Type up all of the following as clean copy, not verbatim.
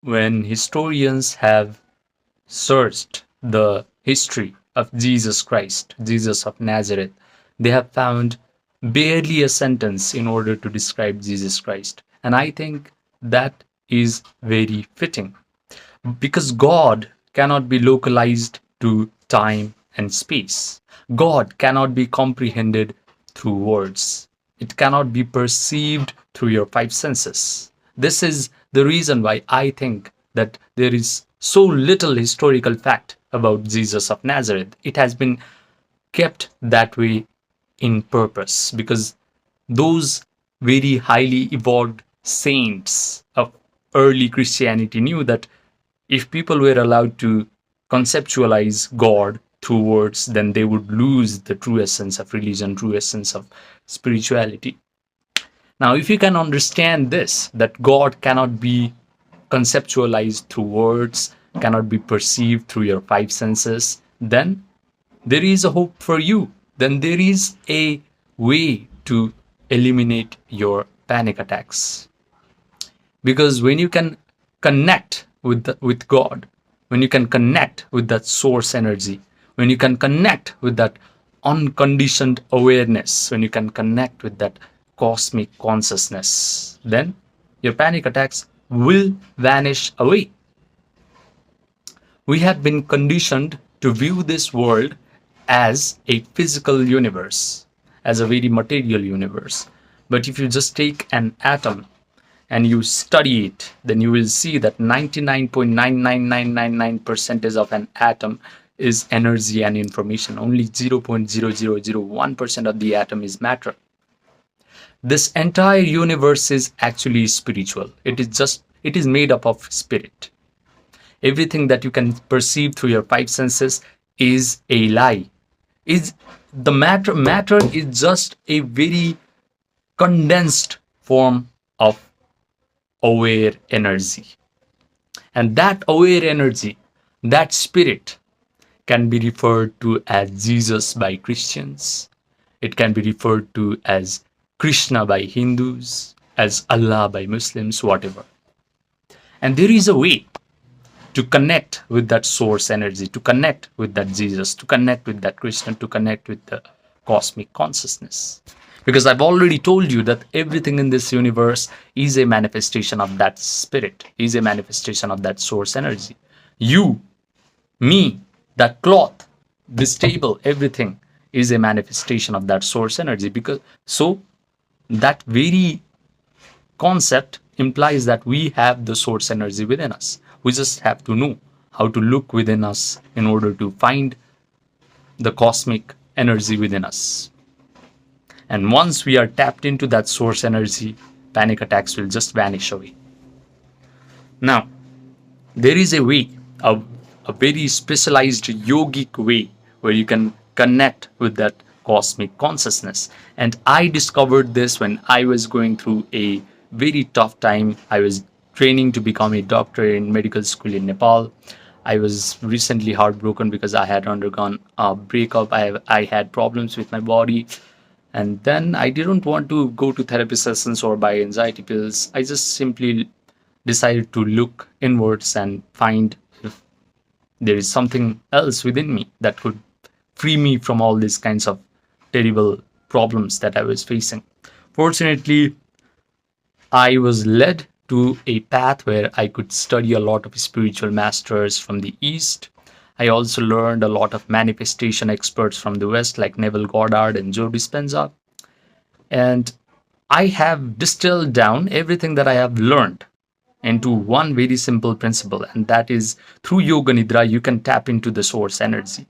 When historians have searched the history of Jesus Christ, Jesus of Nazareth, they have found barely a sentence in order to describe Jesus Christ. And I think that is very fitting because God cannot be localized to time and space. God cannot be comprehended through words. It cannot be perceived through your five senses. This is the reason why I think that there is so little historical fact about Jesus of Nazareth. It has been kept that way in purpose because those very highly evolved saints of early Christianity knew that if people were allowed to conceptualize God through words, then they would lose the true essence of religion, true essence of spirituality. Now, if you can understand this, that God cannot be conceptualized through words, cannot be perceived through your five senses, then there is a hope for you. Then there is a way to eliminate your panic attacks. Because when you can connect with God, when you can connect with that source energy, when you can connect with that unconditioned awareness, when you can connect with that cosmic consciousness, then your panic attacks will vanish away. We have been conditioned to view this world as a physical universe, as a very material universe. But if you just take an atom and you study it, then you will see that 99.99999% of an atom is energy and information. Only 0.0001% of the atom is matter. This entire universe is actually spiritual. It is made up of spirit. Everything that you can perceive through your five senses is a lie. Is the matter is just a very condensed form of aware energy. And that aware energy, that spirit, can be referred to as Jesus by Christians. It can be referred to as Krishna by Hindus, as Allah by Muslims, whatever. And there is a way to connect with that source energy, to connect with that Jesus, to connect with that Krishna, to connect with the cosmic consciousness. Because I've already told you that everything in this universe is a manifestation of that spirit, is a manifestation of that source energy. You, me, that cloth, this table, everything is a manifestation of that source energy. Because so that very concept implies that we have the source energy within us. We just have to know how to look within us in order to find the cosmic energy within us. And once we are tapped into that source energy, panic attacks will just vanish away. Now, there is a way, a very specialized yogic way where you can connect with that cosmic consciousness. And I discovered this when I was going through a very tough time. I was training to become a doctor in medical school in Nepal. I was recently heartbroken because I had undergone a breakup. I had problems with my body. And then I didn't want to go to therapy sessions or buy anxiety pills. I just simply decided to look inwards and find if there is something else within me that could free me from all these kinds of terrible problems that I was facing. Fortunately, I was led to a path where I could study a lot of spiritual masters from the East. I also learned a lot of manifestation experts from the West, like Neville Goddard and Joe Dispenza. And I have distilled down everything that I have learned into one very simple principle, and that is through Yoga Nidra, you can tap into the source energy.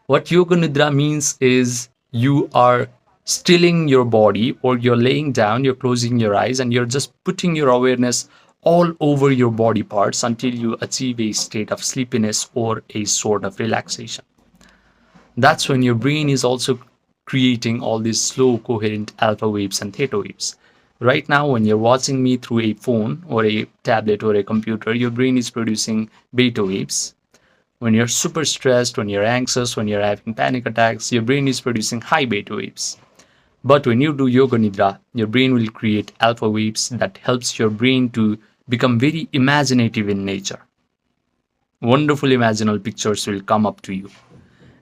What Yoga Nidra means is you are stilling your body, or you're laying down, you're closing your eyes, and you're just putting your awareness all over your body parts until you achieve a state of sleepiness or a sort of relaxation. That's when your brain is also creating all these slow, coherent alpha waves and theta waves. Right now, when you're watching me through a phone or a tablet or a computer, your brain is producing beta waves. When you're super stressed, when you're anxious, when you're having panic attacks, your brain is producing high beta waves. But when you do Yoga Nidra, your brain will create alpha waves that helps your brain to become very imaginative in nature. Wonderful imaginal pictures will come up to you.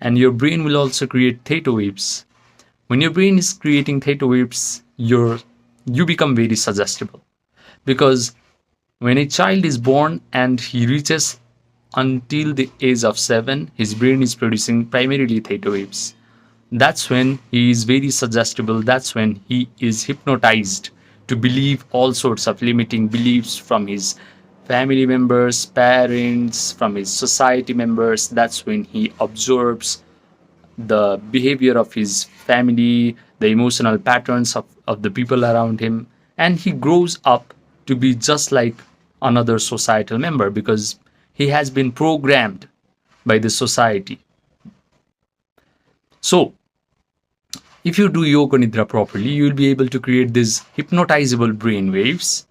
And your brain will also create theta waves. When your brain is creating theta waves, you become very suggestible. Because when a child is born and he reaches until the age of 7, his brain is producing primarily theta waves. That's when he is very suggestible. That's when he is hypnotized to believe all sorts of limiting beliefs from his family members, parents, from his society members. That's when he absorbs the behavior of his family, the emotional patterns of the people around him, and he grows up to be just like another societal member because he has been programmed by the society. So, if you do yoga nidra properly, you will be able to create these hypnotizable brain waves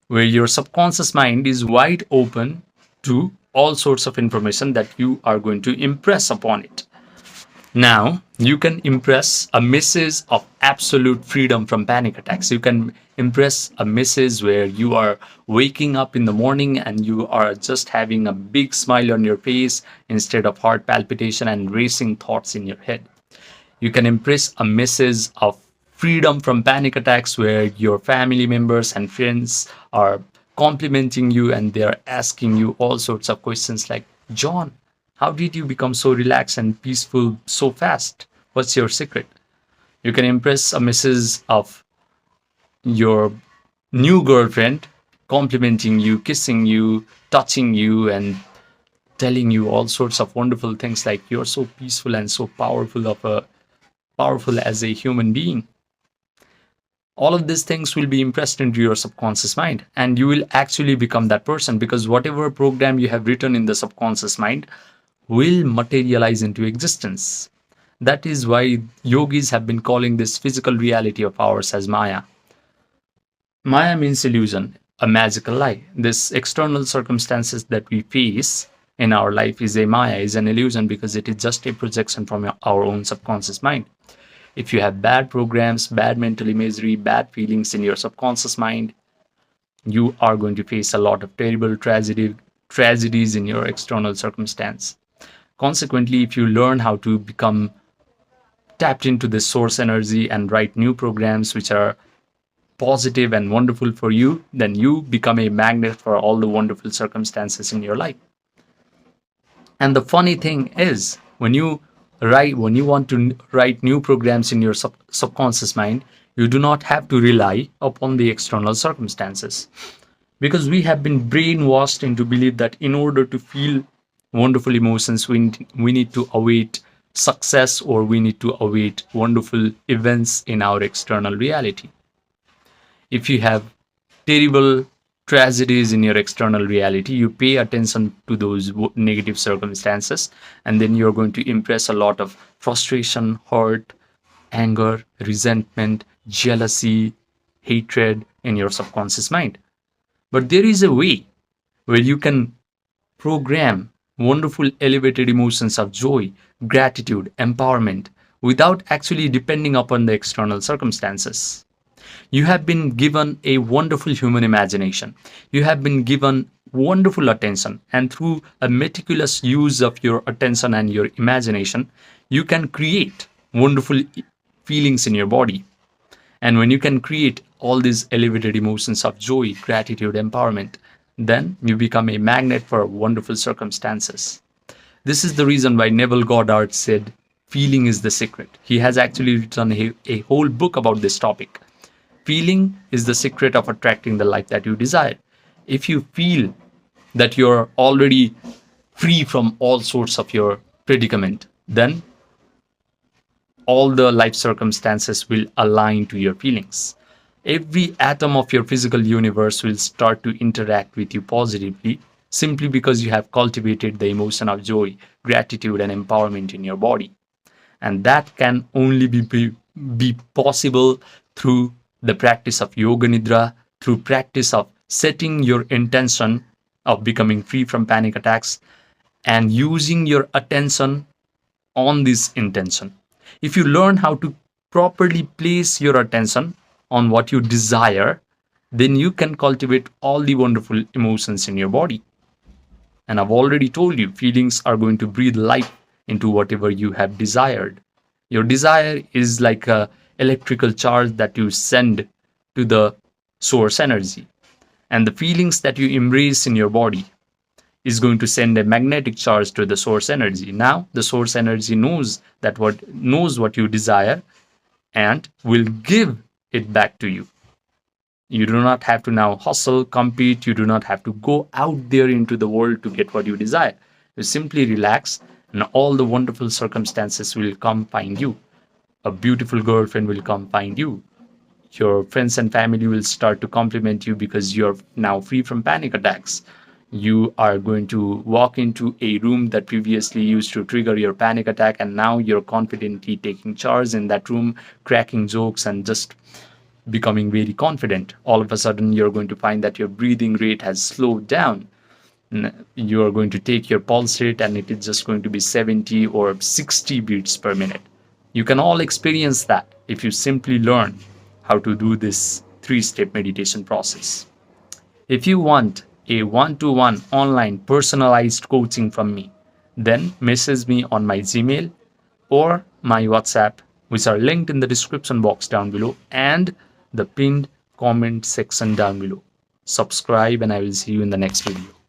where your subconscious mind is wide open to all sorts of information that you are going to impress upon it. Now, you can impress a message of absolute freedom from panic attacks. You can impress a message where you are waking up in the morning and you are just having a big smile on your face instead of heart palpitation and racing thoughts in your head. You can impress a message of freedom from panic attacks where your family members and friends are complimenting you and they are asking you all sorts of questions like, John, how did you become so relaxed and peaceful so fast? What's your secret? You can impress a message of your new girlfriend complimenting you, kissing you, touching you, and telling you all sorts of wonderful things like you're so peaceful and so powerful as a human being. All of these things will be impressed into your subconscious mind, and you will actually become that person because whatever program you have written in the subconscious mind will materialize into existence. That is why yogis have been calling this physical reality of ours as Maya. Maya means illusion, a magical lie. This external circumstances that we face in our life is a Maya, is an illusion because it is just a projection from our own subconscious mind. If you have bad programs, bad mental imagery, bad feelings in your subconscious mind, you are going to face a lot of terrible tragedies in your external circumstance. Consequently, if you learn how to become tapped into this source energy and write new programs which are positive and wonderful for you, then you become a magnet for all the wonderful circumstances in your life. And the funny thing is, when you want to write new programs in your subconscious mind, you do not have to rely upon the external circumstances. Because we have been brainwashed into belief that in order to feel wonderful emotions, we need to await success or we need to await wonderful events in our external reality. If you have terrible tragedies in your external reality, you pay attention to those negative circumstances, and then you're going to impress a lot of frustration, hurt, anger, resentment, jealousy, hatred in your subconscious mind. But there is a way where you can program wonderful elevated emotions of joy, gratitude, empowerment without actually depending upon the external circumstances. You have been given a wonderful human imagination. You have been given wonderful attention, and through a meticulous use of your attention and your imagination, you can create wonderful feelings in your body. And when you can create all these elevated emotions of joy, gratitude, empowerment, then you become a magnet for wonderful circumstances. This is the reason why Neville Goddard said, feeling is the secret. He has actually written a whole book about this topic. Feeling is the secret of attracting the life that you desire. If you feel that you're already free from all sorts of your predicament, then all the life circumstances will align to your feelings. Every atom of your physical universe will start to interact with you positively simply because you have cultivated the emotion of joy, gratitude, and empowerment in your body. And that can only be possible through the practice of yoga nidra, through practice of setting your intention of becoming free from panic attacks and using your attention on this intention. If you learn how to properly place your attention on what you desire, then you can cultivate all the wonderful emotions in your body. And I've already told you, feelings are going to breathe life into whatever you have desired. Your desire is like a electrical charge that you send to the source energy. And the feelings that you embrace in your body is going to send a magnetic charge to the source energy. Now the source energy knows what you desire and will give it back to you. You do not have to now hustle, compete. You do not have to go out there into the world to get what you desire. You simply relax, and all the wonderful circumstances will come find you. A beautiful girlfriend will come find you. Your friends and family will start to compliment you because you're now free from panic attacks. You are going to walk into a room that previously used to trigger your panic attack, and now you're confidently taking charge in that room, cracking jokes, and just becoming very confident. All of a sudden, you're going to find that your breathing rate has slowed down. You are going to take your pulse rate and it is just going to be 70 or 60 beats per minute. You can all experience that if you simply learn how to do this 3-step meditation process. If you want a one-to-one online personalized coaching from me, then message me on my Gmail or my WhatsApp, which are linked in the description box down below and the pinned comment section down below. Subscribe, and I will see you in the next video.